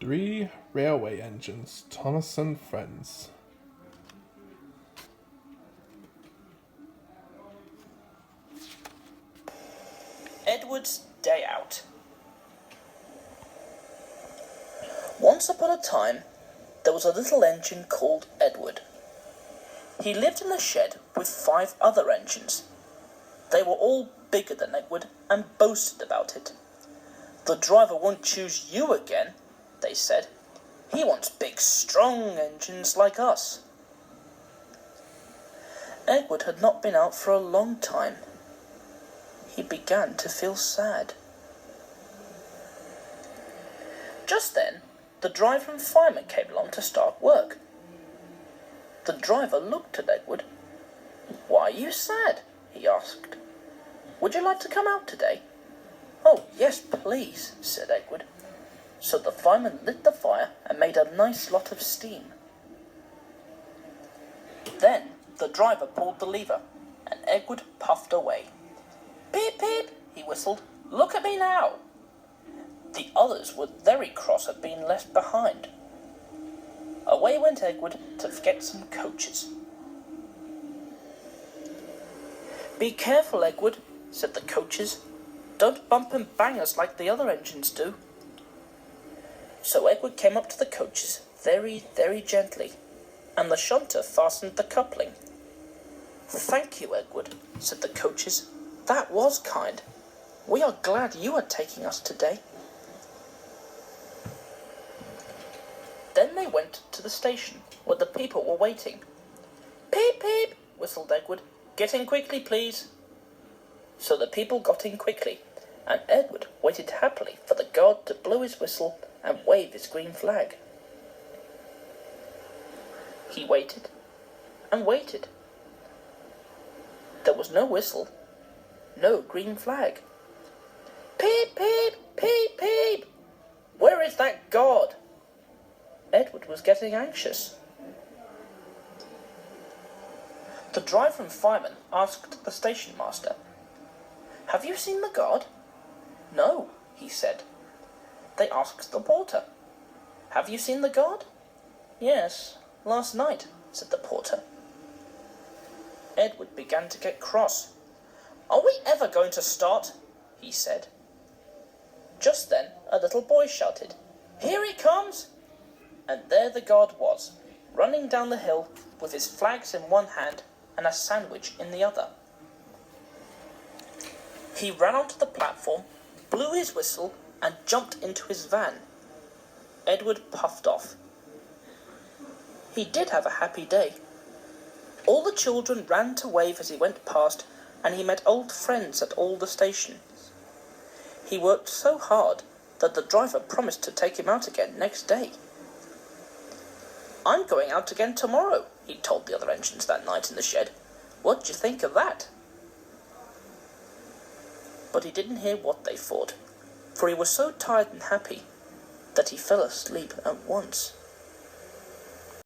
Three railway engines, Thomas and Friends. Edward's Day Out. Once upon a time, there was a little engine called Edward. He lived in a shed with 5 other engines. They were all bigger than Edward and boasted about it. "The driver won't choose you again," they said. "He wants big, strong engines like us." Edward had not been out for a long time. He began to feel sad. Just then, the driver and fireman came along to start work. The driver looked at Edward. "Why are you sad?" he asked. "Would you like to come out today?" "Oh, yes, please," said Edward. So the fireman lit the fire and made a nice lot of steam. Then the driver pulled the lever, and Edward puffed away. "Peep, peep," he whistled. "Look at me now." The others were very cross at being left behind. Away went Edward to get some coaches. "Be careful, Edward," said the coaches. "Don't bump and bang us like the other engines do." So Edward came up to the coaches very, very gently, and the shunter fastened the coupling. "Thank you, Edward," said the coaches. "That was kind. We are glad you are taking us today." Then they went to the station, where the people were waiting. "Peep, peep," whistled Edward. "Get in quickly, please." So the people got in quickly, and Edward waited happily for the guard to blow his whistle and wave his green flag. He waited and waited. There was no whistle, no green flag. "Peep, peep, peep, peep! Where is that guard?" Edward was getting anxious. The driver and fireman asked the station master, "Have you seen the guard?" "No," he said. They asked the porter, "Have you seen the guard?" "Yes, last night," said the porter. Edward began to get cross. "Are we ever going to start?" he said. Just then a little boy shouted, "Here he comes!" And there the guard was, running down the hill with his flags in one hand and a sandwich in the other. He ran onto the platform, blew his whistle, and jumped into his van. Edward puffed off. He did have a happy day. All the children ran to wave as he went past, and he met old friends at all the stations. He worked so hard that the driver promised to take him out again next day. "I'm going out again tomorrow," he told the other engines that night in the shed. "What do you think of that?" But he didn't hear what they thought, for he was so tired and happy that he fell asleep at once.